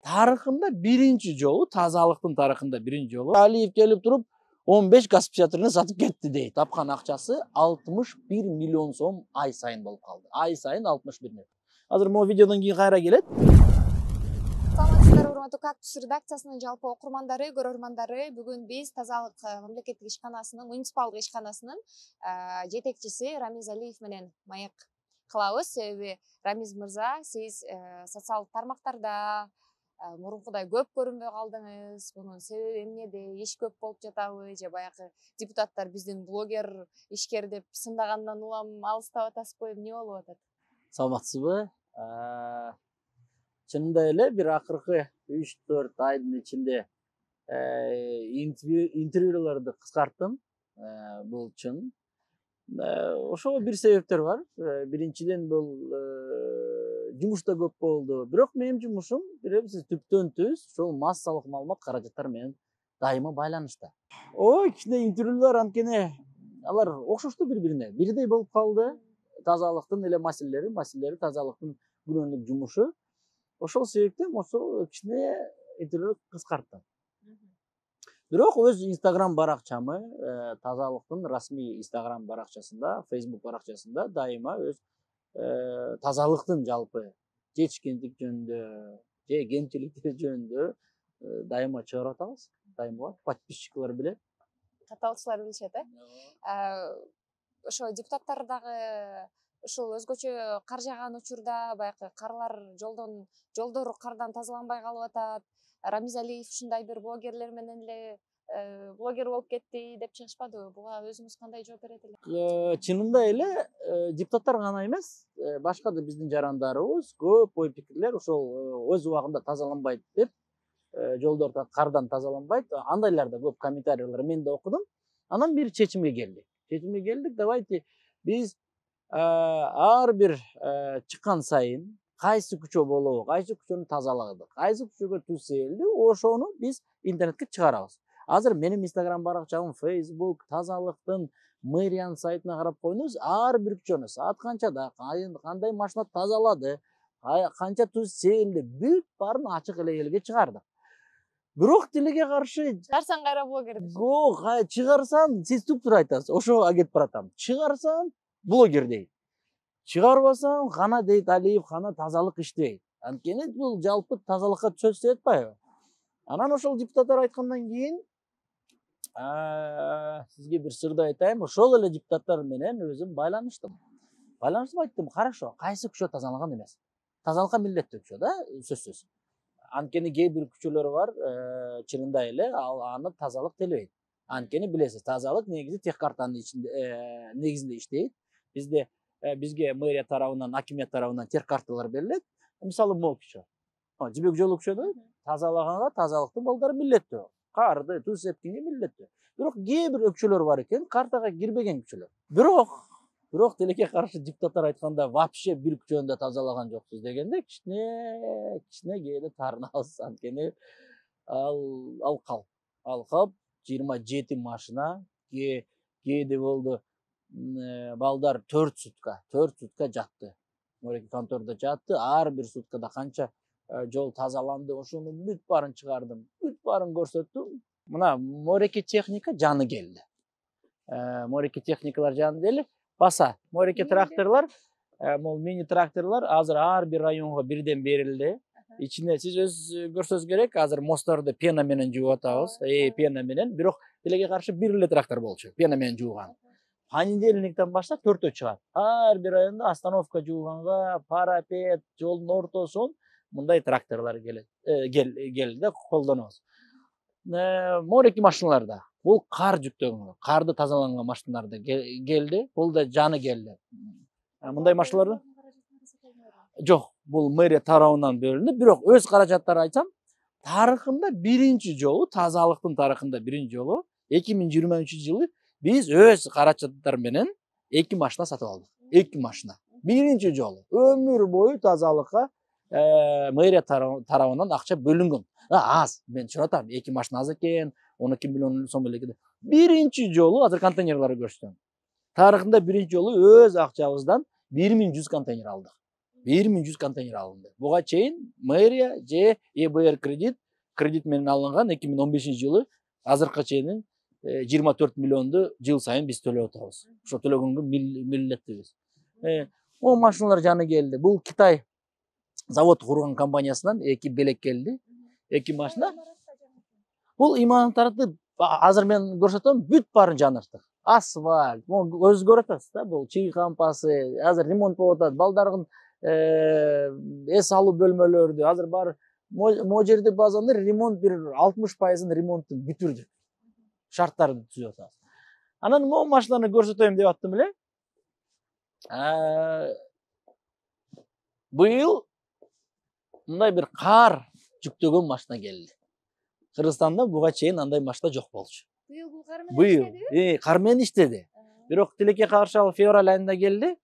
тарыхында биринчи жолу, тазалыктын тарыхында биринчи жолу Алиев келип туруп 15 газ печаторуна сатып кетти дейт. Тапкан акчасы 61 миллион сом ай сайын болуп калды. Ай сайын 61 миллион. Азыр могу видеодон кийин кайра келет. Саламатсыздар, урматтуу Кактус редакциясынын жалпы окурмандары, көрөрмандары. Бүгүн биз Тазалык мамлекеттик ишканасынын, муниципалдык ишканасынын жетекчиси Рамиз Алиев менен маек кылабыз. Себеби Рамиз мырза, сиз социалдык тармактарда мурункудай көп көрүнбөй калдыңыз. Бунун себеби эмнеде? Иш көп болуп жатабы? Же баягы депутаттар биздин блогер, ишкер деп сындагандан улам алыстап атасызбы? Эмне болуп атат? Саламатсызбы? Чынында эле бир акыркы 3-4 айдын ичинде интервьюларды кыскарттым. Бул чын. Ошого бир себептер бар. Биринчиден бул жумуш да көп болду. Бирок менин жумушум билебиз түптөн түз ошол массалык маалымат каражаттар менен дайыма байланышта. Кичине интервьюлар анткени алар окшошту бири-бирине. Бирдей болуп калды. Тазалыктын эле маселелери тазалыктын күнүмдүк жумушу. Ошол себептен ошол кичине интервью кыскарттым. Бирок өз Instagram баракчамы, тазалыктын расмий Instagram баракчасында, Facebook баракчасында дайыма өз тазалыктын жалпы жетишкендик жөнүндө, же кемчиликтер жөнүндө дайыма чыгарып атабыз. Дайыма подписчиклар билет. Катталчылар билишет, ошо депутаттар дагы ушул өзгөчө кар жааган учурда баягы карлар жолдор кардан тазаланбай калып атат. Рамиз Алиев ушундай бир блогерлер менен эле блогер болуп кетти деп чыгышпадыбы? Буга өзүңүз кандай жооп берет эле? Чынында эле депутаттар гана эмес, башка да биздин жарандарыбыз көп ой пикирлер ошол өз убагында тазаланбайт деп, жолдор кардан тазаланбайт. Андайлар да көп комментарийлер мен да окудум. Анан бир чечимге келдик. Давайте биз ар бир чыккан сайын кайсы көчө болобу, кайсы көчөнү тазаладык, кайсы көчөгө туз сейилди, ошону биз интернетке чыгарабыз. Азыр менин Instagram баракчам, Facebook, тазалыктын мэриянын сайтына карап коюңуз, ар бир көчөнү саат канчада, кандай машина тазалады, канча туз сейилди, бүт баарын ачык эле элге чыгардык. Бирок тилеге каршы Чыгарсаң кайра блогер. Чыгарсаң, сиз туп-туура айтасыз. Ошого кетип баратам. Чыгарсаң блогер дейт. Чыгарбасаң гана дейт Алиев, гана тазалык иштейт. Анткени бул жалпы тазалыкка сөз айтпайбы? Анан ошол депутаттар айткандан кийин сизге бир сырды айтайын. Ошол эле депутаттар менен өзүм байланыштым. Айттым, хорошо, кайсы көчө тазаланган эмес? Тазалыкка милдеттүү көчө да, сөзсүз. Анткени кээ бир көчөлөр бар, чынында эле аны тазалык делбейт. Анткени билесиз, тазалык негизи тех картанын негизинде иштейт. Бизге мэрия тарабынан, акимият тарабынан тех карталар берилет. Мисалы, могу көчө. Жибек жолу көчөдө тазалаганга тазалыктын балдары милдеттүү. Карды, туз сепкенге милдеттүү. Бирок кээ бир көчөлөр бар экен, картага кирбеген көчөлөр. Бирок тилекке каршы депутаттар айтканда вообще бир көчөнү да тазалаган жоксуз дегенде кичине кээде таарынабыз. Анткени ал калп 27 машина, кээде болду балдар 4 сутка жатты. Мореки контордо жатты, ар бир суткада канча жол тазаланды, ошону бүт баарын чыгардым, бүт баарын көрсөттүм. Мына мореки техника жаны келди. Мореки техникалар жаны келди. Баса, мореки тракторлор, мол мини тракторлор азыр ар бир районго бирден берилди. Ичине сиз өз көрсөңүз керек, азыр мостторду пена менен жууп атабыз. Пена менен, бирок тилекке каршы бир эле трактор болчу, пена менен жууган. Понедельниктен баштап 4-тө чыгат. Ар бир районда остановка жууганга, парапет, жолдун ортосун мындай тракторлор келди да колдонобуз. Мореки машиналарда бул кар жүктөгөн, карды тазаланган машиналарда келди, бул да жаны келди. Мындай машиналарды жок, бул мэрия тарабынан бөлүндү. Бирок өз каражаттары айтсам, тарыхында биринчи жолу, тазалыктын тарыхында биринчи жолу 2023-жылы биз өз каражаттар менен 2 машина сатып алдык. 2 машина. Биринчи жолу өмүр бою тазалыкка мэрия тарабынан акча бөлүнгөн. Аз, мен чыгатам, 2 машина аз экен, 12 миллион сом эле. Биринчи жолу азыр контейнерлерди көрсөтөм. Тарыхында биринчи жолу өз акчабыздан 1100 контейнер алдык. 1100 контейнер алынды. Буга чейин мэрия же ЭБР кредит менен алынган 2015 жылы азыркыга чейин 24 миллионду жыл сайын биз төлөп атабыз. Ошо төлөгөнгө миллеттебиз. О машиналар жаны келди. Бул Китай завод курган компаниясынан 2 белек келди. 2 машина. Бул имараттарды азыр мен көрсөтөм, бүт баарын жанырттык. Асфальт, өзү көрүп атасыз да, бул чый кампасы, азыр ремонт болуп атат. Балдардын эс алуу бөлмөлөрдү азыр баары могу жерде базаны ремонт бир 60% ремонттун бүтүрдүк. Шарттарды түзүп атабыз. Анан могу машинаны көрсөтөйм деп аттым эле. Быйыл мындай бир кар жүктөгөн машина келди. Кыргызстанда буга чейин андай машина жок болчу. Быйыл бул кар менен Быйыл иштедиби? кар менен иштеди. Бирок тилекке каршы ал февраль айында келди.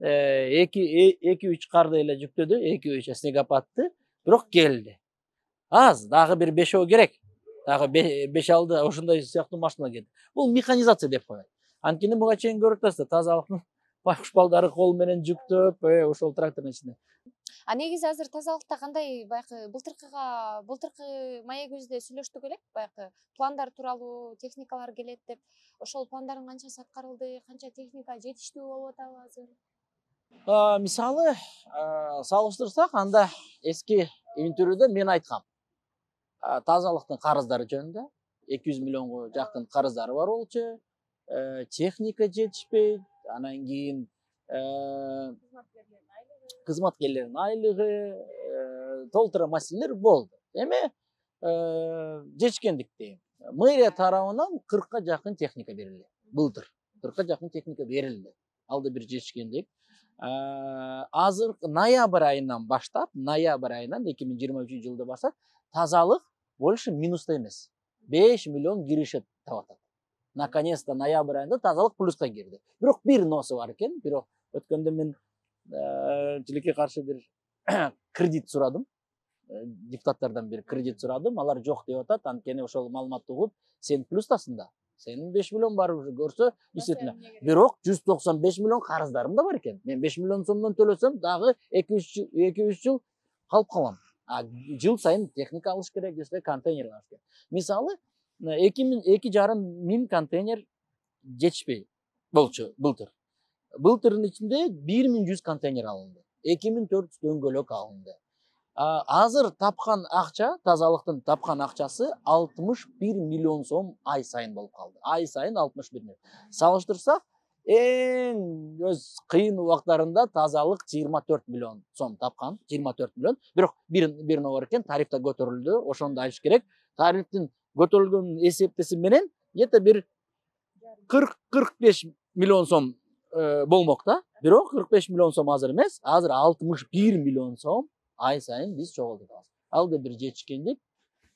2-3 карды эле жүктөдү, 2-3 снегопадты, бирок келди. Аз, дагы бир 5 керек. Дагы 5-6 ошондой сыяктуу машина келди. Бул механизация деп коет. Анткени буга чейин көрүп атасыздар, тазалыктын байкуш балдары кол менен жүктөп, ошол трактордун ичинде. А негизи азыр тазалыкта кандай баягы былтыркы маегибизде сүйлөштүк элек, баягы пландар тууралуу, техникалар келет деп. Ошол пландардын канчасы аткарылды, канча техника жетиштүү болуп атабы азыр? Мисалы, салыштырсак, анда эски интервьюда мен айткам. Тазалыктын карыздары жөнүндө 200 миллионго жакын карыздары бар болчу. Техника жетишпейт, анан кийин кызматкерлердин айлыгы, толтура маселелер болду. Эми жетишкендик дейм. Мэрия тарабынан 40ка жакын техника берилди. Былтыр 40ка жакын техника берилди. Ал да бир жетишкендик. Азыр ноябрь айынан баштап, ноябрь айынан 2023 жылда баштап тазалык больше минуста эмес. 5 миллион киреше таап атат. Наконец-то ноябрь айында тазалык плюска кирди. Бирок бир носу бар экен. Бирок өткөндө мен тилекке каршы бир кредит сурадым. Депутаттардан бир кредит сурадым. Алар жок деп атат. Анткени ошол маалыматты угуп, сен плюстасың да. Сенин 5 миллион бар уже көрсө, действительно. Бирок 195 миллион карыздарым да бар экен. Мен 5 миллион сомдон төлөсөм, дагы 2-3 жыл калып калам. Жыл сайын техника алыш керек, десе контейнер алыш керек. Мисалы, 2,5 миң контейнер жетишпей болчу былтыр. Былтырдын ичинде 1100 контейнер алынды. 2400 дөңгөлөк алынды. Азыр тапкан акча, тазалыктын тапкан акчасы 61 миллион сом ай сайын болуп калды. Ай сайын 61 миллион. Салыштырсак, эң өз кыйын убактарында тазалык 24 миллион сом тапкан, 24 миллион. Бирок бир бар экен, тариф да көтөрүлдү, ошону айтыш керек. Тарифтин көтөрүлгөн эсептеси менен где-то бир 40-45 миллион сом болмок да. Бирок 45 миллион сом азыр эмес, азыр 61 миллион сом ай сайын биз чогултабыз. Ал да бир жетишкендик.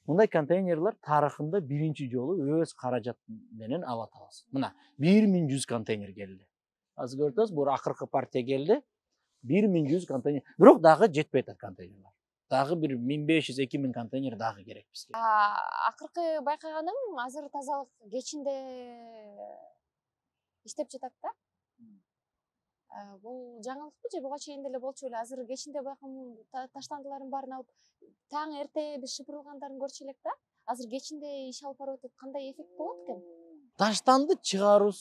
Мындай контейнерлер тарыхында биринчи жолу өз каражат менен алып атабыз. Мына 1100 контейнер келди. Азыр көрүп бул акыркы партия келди. 1100 контейнер. Бирок дагы жетпей атат контейнерлер. Дагы бир 1500-2000 контейнер дагы керек бизге. Акыркы байкаганым, азыр тазалык кечинде иштеп жатат да. Бул жаңылыкпы же буга чейин деле болчу эле? Азыр кечинде байкам таштандылардын баарын алып, таң эрте биз шыпырылгандарын көрчү элек да. Азыр кечинде иш алып барып атат, кандай эффект болот экен? Таштанды чыгаруу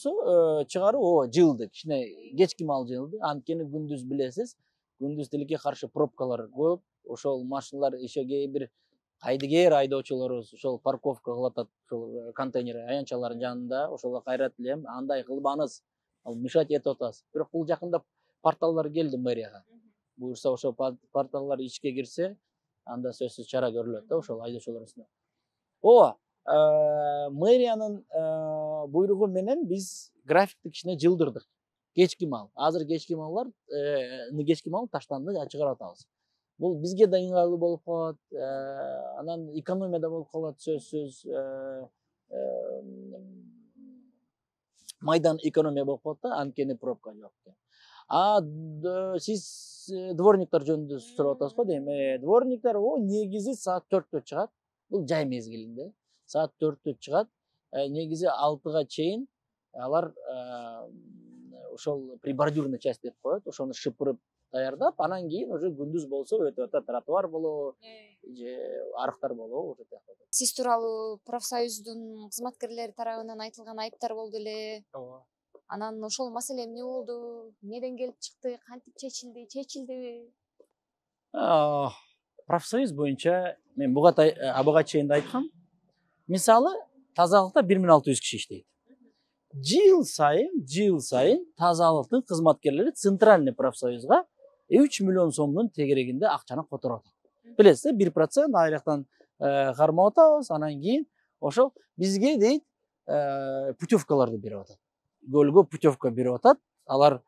жылды, кичине кечки маал жылды. Анткени күндүз билесиз, күндүз тилекке каршы пробкалар көп. Ошол машиналар ишеге бир кайдыгер айдоочулорубуз ошол парковка кылып атат, ошол контейнер аянтчалардын жанында. Ошого кайрат элем, андай кылбаңыз. Ал мешать этип атасыз. Бирок бул жакында порталдар келди мэрияга. Буюрса ошол порталдар ичке кирсе, анда сөзсүз чара көрүлөт да ошол айдоочулар үстүнө. Мэриянын буйругу менен биз графикти кичине жылдырдык. Кечки маал. Азыр кечки маал таштанды чыгарып атабыз. Бул бизге да ыңгайлуу болуп калат, анан экономия да болуп калат сөзсүз. Майдан экономия болуп калат да, анткени пробка жок. Сиз дворниктер жөнүндө сурап атасыз го дейм. Дворниктер негизи саат 4-тө чыгат. Бул жай мезгилинде. Саат 4-тө чыгат. Негизи 6-га чейин алар ошол прибордюрный часть деп коет. Ошону шыпырып даярдап, анан кийин уже күндүз болсо өтө тротуар болобу, же арыктар болобу, ошо тияктуу. Сиз тууралуу профсоюздун кызматкерлери тарабынан айтылган айыптар болду эле. Ооба. Анан ошол маселе эмне болду? Эмнеден келип чыкты? Кантип чечилди? Чечилдиби? Профсоюз боюнча мен буга чейин да айткам. Мисалы, тазалыкта 1600 киши иштейт. Жыл сайын тазалыктын кызматкерлери центральный профсоюзга 3 миллион сомдун тегерегинде акчаны которуп атат. Билесиз, 1% айлыктан кармап атабыз, анан кийин ошол бизге дейт путевкаларды берип атат. Көлгө путевка берип атат. Алар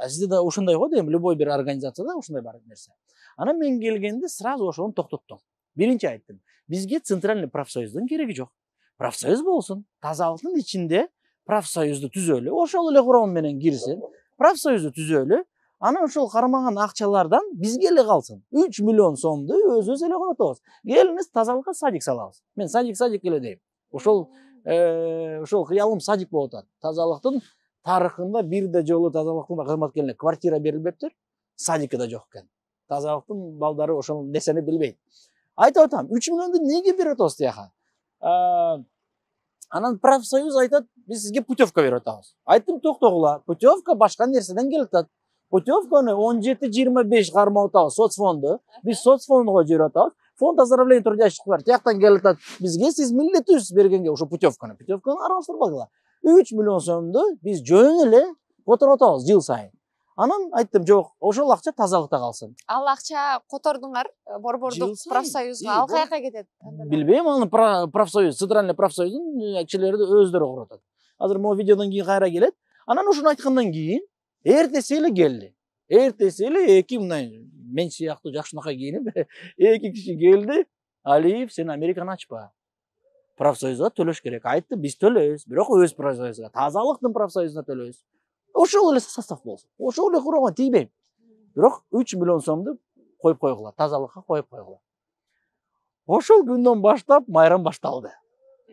сизде да ушундай го дейм, любой бир организацияда ушундай бар нерсе. Анан мен келгенде сразу ошону токтоттум. Биринчи айттым, бизге центральный профсоюздун кереги жок. Профсоюз болсун, тазалыктын ичинде профсоюзду түзөлү, ошол эле курам менен кирсин, профсоюзду түзөлү, анан ошол кармаган акчалардан бизге эле калсын. 3 миллион сомду өзүбүз эле коротобуз. Келиңиз тазалыкка садик салабыз. Мен садик эле дейм. Ошол кыялым садик болуп атат. Тазалыктын тарыхында бирде жолу тазалыктын кызматкерлерине квартира берилбептир, садики да жок экен. Тазалыктын балдары ошол нерсени билбейт. Айтып атам, 3 миллионду неге берип атабыз тияка? Анан профсоюз айтат, биз сизге путевка берип атабыз. Айттым, токтогула, путевка башка нерседен келип атат. Путевканы 17-25 кармап атабыз соцфонду. Биз соцфондго жиберип атабыз. Фонд оздоровления трудящих бар. Тияктан келип атат. Бизге сиз милдеттүүсүз бергенге ошо путевканы. Путевканы аралаштырбагыла. 3 миллион сомду биз жөн эле которуп атабыз жыл сайын. Анан айттым, жок, ошол акча тазалыкта калсын. Ал акча котордуңар борбордук профсоюзга, ал каяка кетет? Билбейм, аны профсоюз, центральный профсоюздун кишилери өздөрү куруп атат. Азыр могу видеодон кийин кайра келет. Анан ушуну айткандан кийин эртеси эле келди. Эртеси эле эки мындай мен сыяктуу жакшынакай кийинип эки киши келди. Алиев, сен Американы ачпа. Профсоюзга төлөш керек. Айтты, биз төлөйбүз, бирок өз профсоюзга, тазалыктын профсоюзуна төлөйбүз. Ошол эле состав болсун. Ошол эле курганга тийбейм. Бирок 3 миллион сомду коюп койгула, тазалыкка коюп койгула. Ошол күндөн баштап майрам башталды.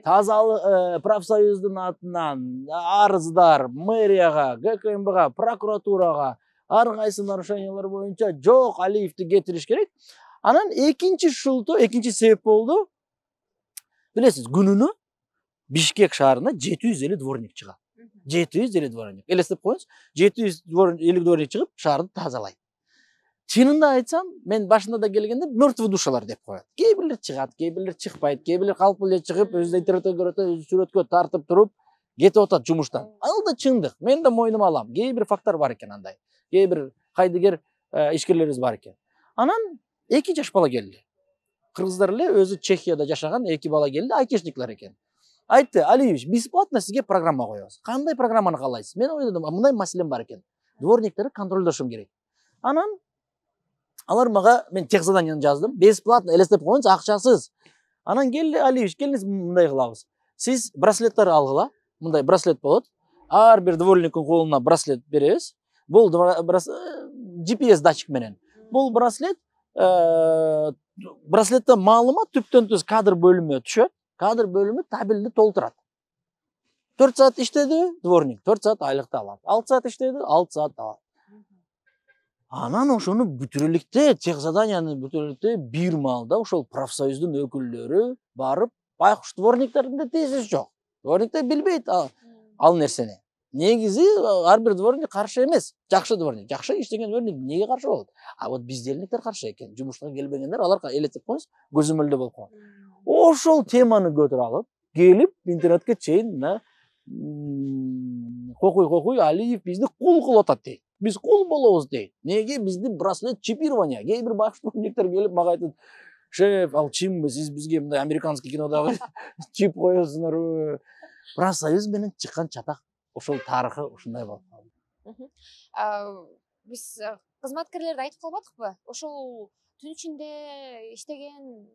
Тазалык профсоюздун атынан арыздар мэрияга, ГКМБга, прокуратурага, ар кайсы нарушениялар боюнча жок, Алиевди кетириш керек. Анан экинчи себеп болду. Билесиз, күнүнө Бишкек шаарында 750 дворник чыгат. 750 дворник. Элестеп коюңуз, 750 дворник чыгып шаарды тазалайт. Чынында айтсам, мен башында да келгенде мертвый душалар деп коет. Кээ бирлер чыгат, кээ бирлер чыкпайт, кээ бирлер калп эле чыгып, өзү интернетте көрөт, сүрөткө тартып туруп кетип атат жумуштан. Ал да чындык. Мен да мойнума алам. Кээ бир факттар бар экен андай. Кээ бир кайдыгер ишкерлерибиз бар экен. Анан 2 жаш бала келди. Кыргыздар эле өзү Чехияда жашаган 2 бала келди, айтишниклер экен. Айтты, Алиевич, бесплатно сизге программа коебуз. Кандай программаны каалайсыз? Мен ойладым, мындай маселем бар экен. Дворниктерди контролдошум керек. Анан алар мага, мен тех заданияны жаздым. Бесплатно, элестеп коюңуз, акчасыз. Анан келди, Алиевич, келиңиз мындай кылабыз. Сиз браслеттер алгыла. Мындай браслет болот. Ар бир дворниктин колуна браслет беребиз. Бул GPS датчик менен. Бул браслет браслетте маалымат түптөн түз кадр бөлүмүнө түшөт. Кадр бөлүмү табелди толтурат. 4 саат иштеди, дворник 4 саат айлыкты алат. 6 саат иштеди, 6 саат алат. Анан ошону бүтүрөлүктө, тех заданияны бүтүрөлүктө бир маалда ошол профсоюздун өкүлдөрү барып, байкуш дворниктеринде тезис жок. Дворниктер билбейт ал нерсени. Негизи ар бир дворник каршы эмес. Жакшы дворник, жакшы иштеген дворник неге каршы болот? А вот бездельниктер каршы экен. Жумушка келбегендер, алар элестеп коюңуз, көзөмөлдө болуп калган. Ошол теманы көтөрүп алып, келип интернетке чейин кокуй Алиев бизди кул кылып атат дейт. Биз кул болобуз дейт. Неге бизди браслет чипирование? Кээ бир байкуш дворниктер келип мага айтат, шеф, ал чынбы, сиз бизге мындай американский кинодагы чип коесуңарбы? Профсоюз менен чыккан чатак ошол тарыхы ушундай болуп калды. Биз кызматкерлерди айтып калбадыкпы? Ошол түн ичинде иштеген,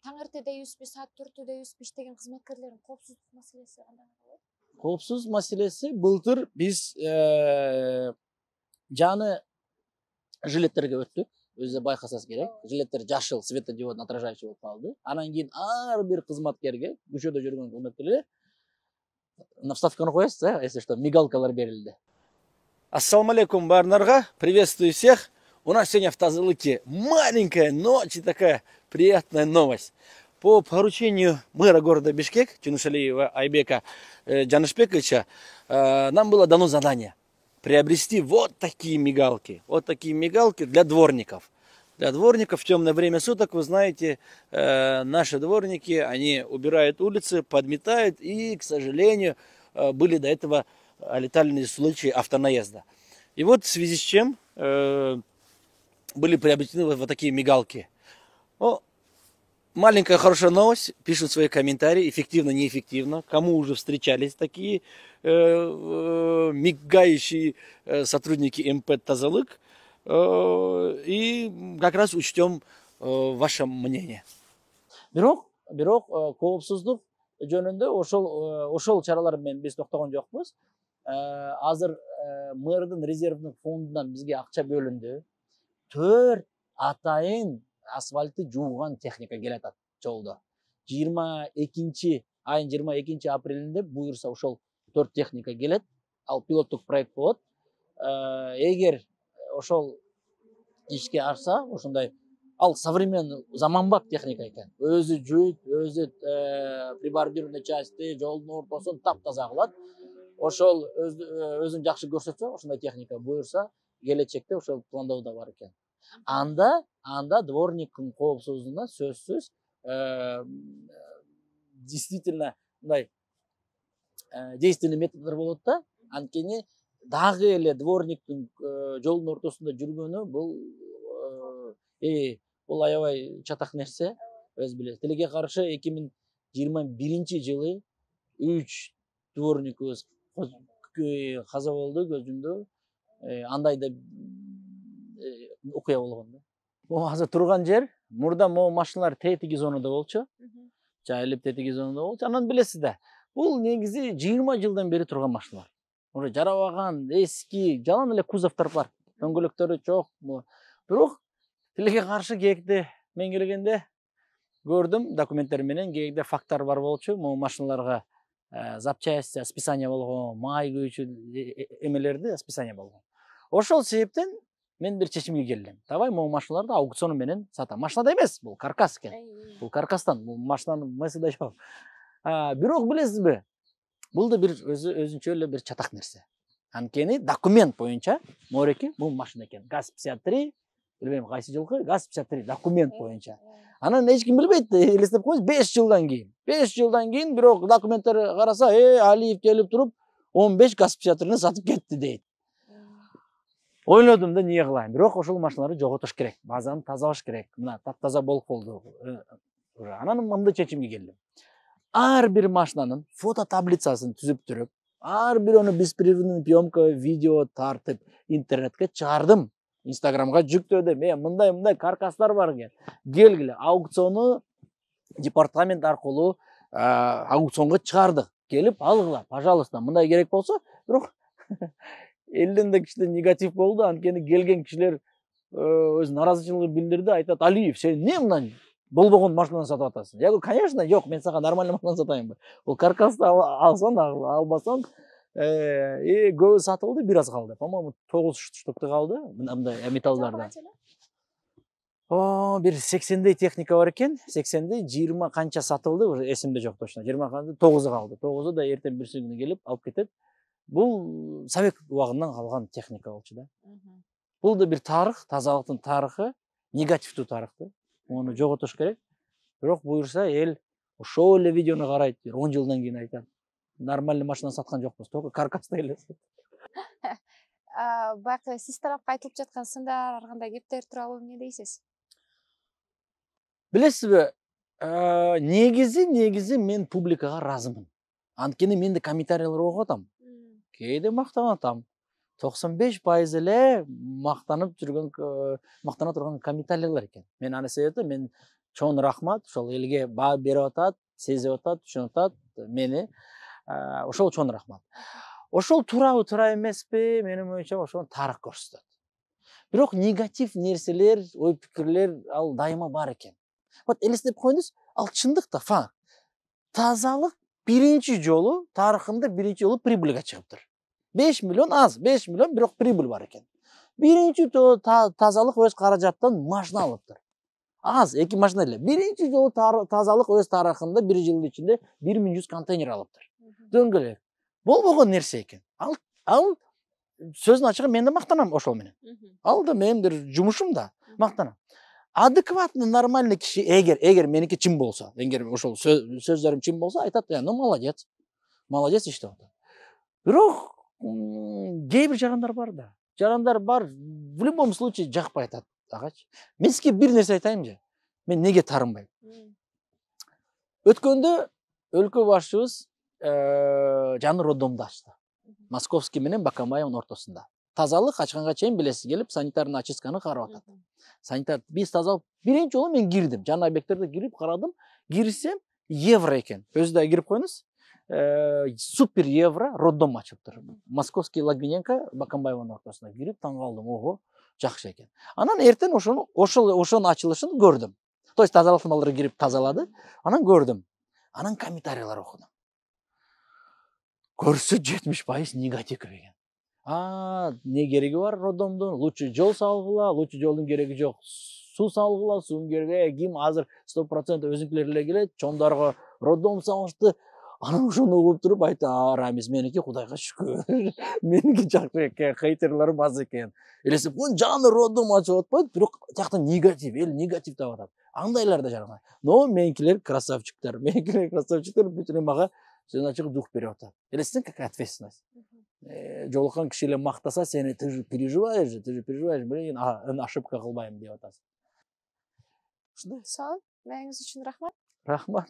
таң эртедейбизби, саат 4-төдейбизби иштеген кызматкерлердин коопсуздук маселеси кандай болот? Коопсуздук маселеси былтыр биз жаны жилеттерге өттүк. Өзү байкасаңыз керек. Жилеттер жашыл, светодиодный отражающий болуп калды. Анан кийин ар бир кызматкерге, көчөдө жүргөн кызматкерлер на вставканы коесуз, если что, мигалкалар берилди. Ассаламу алейкум, Барнарга. Приветствую всех. У нас сегодня в Тазалыке маленькая, но очень такая приятная новость. По поручению мэра города Бишкек, Чунушалиева Айбека Джанышбековича, нам было дано задание приобрести вот такие мигалки. Вот такие мигалки для дворников. Для дворников в темное время суток, вы знаете, наши дворники, они убирают улицы, подметают, и, к сожалению, были до этого летальные случаи автонаезда. И вот в связи с чем были приобретены вот такие мигалки. Маленькая хорошая новость, пишут свои комментарии, эффективно, неэффективно, кому уже встречались такие мигающие сотрудники МП Тазалык, и как раз учтем ваше мнение. Бирок коопсуздук жөнүндө ошол чаралар менен биз токтогон жокпуз. Азыр мэрдин резервдик фондунан бизге акча бөлүндү. 4 атайын асфальтты жууган техника келатат жолдо. 22 айын 22 апрелинде буюрса ошол 4 техника келет. Ал пилоттук проект болот. Эгер ошол ишке ашса, ошондой ал современный заманбап техника экен. Өзү жүйт, өзү прибордированный части, жолдун ортосун таптаза кылат. Ошол өзүн жакшы көрсөтсө, ошондой техника буюрса, келечекте ошол пландоодо бар экен. Анда дворниктин коопсуздугуна сөзсүз действительно мындай действенный методлор болот да. Анткени дагы эле дворниктин жолдун ортосунда жүргөнү бул аябай чатак нерсе, өз билесиз. Тилекке каршы 2021 жылы 3 дворникыбыз каза болду көзүмдө. Андай да окуя болгон да. Могу азыр турган жер, мурда могу машиналар тетиги зонада болчу. Жайылып тетиги зонада болчу. Анан билесиз да, бул негизи 20 жылдан бери турган машиналар. Уже жарабаган, эски, жалаң эле кузовдор бар. Дөңгөлөктөрү жок. Бирок тилекке каршы кээкте мен келгенде көрдүм документтер менен, кээкте факттар бар болчу. Могу машиналарга запчасти, списание болгон, май күйчү эмелерди списание болгон. Ошол себептен мен бир чечимге келдим. Давай могу машиналарды аукцион менен сатам. Машинада эмес, бул каркас экен. Бул каркастан, бул машинанын мысы да жок. Бирок билесизби, бул да бир өзүнчө эле бир чатак нерсе. Анткени документ боюнча мореки бул машина экен. ГАЗ-53, билбейм кайсы жылкы, ГАЗ-53 документ боюнча. Анан эч ким билбейт, элестеп коюңуз, 5 жылдан кийин. 5 жылдан кийин бирок документтерди караса, Алиев келип туруп 15 ГАЗ-53 сатып кетти дейт. Ойлодум да эмне кылайын. Бирок ошол машиналарды жоготуш керек. Базаны тазалаш керек. Мына таптаза болуп калды. Анан мындай чечимге келдим. Ар бир машинанын фото таблицасын түзүп туруп, ар бирөөнү беспрерывный съемка, видео тартып интернетке чыгардым. Инстаграмга жүктөдүм. Мындай каркастар бар экен. Келгиле, аукциону департамент аркылуу аукционго чыгардык. Келип алгыла, пожалуйста. Мындай керек болсо, бирок элден да кичине негатив болду. Анткени келген кишилер өз наразычылыгын билдирди. Айтат: "Алиев, сен эмне мындан болбогон машинаны сатып атасың?" Я говорю: "Конечно, жок, мен сага нормальный машина сатайынбы. Бул каркасты алсаң, албасаң, көбү сатылды, бир аз калды. По-моему, 9 штукты калды. Мындай металлдардан. Бир 80дей техника бар экен. 80дей 20 канча сатылды, уже эсимде жок точно. 20 канча, 9 калды. 9 да эртең бирси күнү келип алып кетет. Бул Совет убагынан калган техника болчу да. Бул да бир тарых, тазалыктын тарыхы, негативдүү тарых да. Onu жоготуш керек. Бирок буюрса эл ошол эле видеону карайт, 10 жылдан кийин айтат: "Нормальный машина саткан жокпуз, только каркасты эле." Байкы сиз тарапка айтылып жаткан сындар, ар кандай кептер тууралуу эмне дейсиз? Билесизби, негизи мен публикага разымын. Анткени мен да комментарийлер окуп атам. Кээде мактанып атам. 95% эле мактана турган комментарийлер экен. Мен аны себептен мен чоң рахмат, ошол элге баа берип атат, сезип атат, түшүнүп атат мени. Ошол чоң рахмат. Ошол туурабы, туура эмеспи, менин оюмча ошону тарых көрсөтөт. Бирок негатив нерселер, ой пикирлер ал дайыма бар экен. Вот элестеп коюңуз, ал чындык да, тазалык биринчи жолу тарыхында биринчи жолу прибыльга чыгыптыр. 5 миллион аз, 5 миллион бирок прибыль бар экен. Биринчи тазалык өз каражаттан машина алыптыр. Аз, 2 машина эле. Биринчи жолу тазалык өз тарыхында 1 жылдын ичинде 1100 контейнер алыптыр. Дөңгөлөк. Болбогон нерсе экен. Ал сөздүн ачыгы мен да мактанам ошол менен. Ал да менин бир жумушум да, мактанам. Адекватный, нормальный киши эгер меники чын болсо, эгер ошол сөздөрүм чын болсо, айтат, ну молодец. Молодец иштеп атат. Бирок кээ бир жарандар бар да. Жарандар бар, в любом случае жакпай атат агачы. Мен сизге бир нерсе айтайын же. Мен неге тарынбайм? Өткөндө өлкө башчыбыз жаңы роддомду ачты. Московский менен Бакамбаевдин ортосунда. Тазалык ачканга чейин билесиз келип санитарный очистканы карап атат. Санитар биз тазалап биринчи жолу мен кирдим. Жаңы объекттерде кирип карадым. Кирсем евро экен. Өзү да кирип коюңуз. Супер евро роддом ачыптыр. Московский Лагвиненко Бакамбаевдин ортосуна кирип таң калдым. Ого, жакшы экен. Анан эртең ошонун ачылышын көрдүм. То есть тазалыктын балдары кирип тазалады. Анан көрдүм. Анан комментарийлер окудум. Көрсө 70% негатив экен. Не кереги бар роддомдун? Лучше жол салгыла, лучше жолдун кереги жок. Суу салгыла, суунун кереги ким азыр 100% өзүнкүлөр эле келет, чоңдорго роддом салышты. Анан ошону угуп туруп айта, Рамиз меники Кудайга шүкүр. Меники жакшы экен, хейтерлерим аз экен. Элесип, жаңы роддом ачып атпайт, бирок жакта негатив, эл негатив таап атат. Андайлар да жарангай. Но меникилер красавчиктер. Меникилер красавчиктер бүтүн мага сөзүн ачык дух берип атат. Элестин какая ответственность. Жолуккан киши эле мактаса, сени ты же переживаешь, блин, ошибка кылбайм деп атасың. Сонун, мээңиз үчүн рахмат. Рахмат.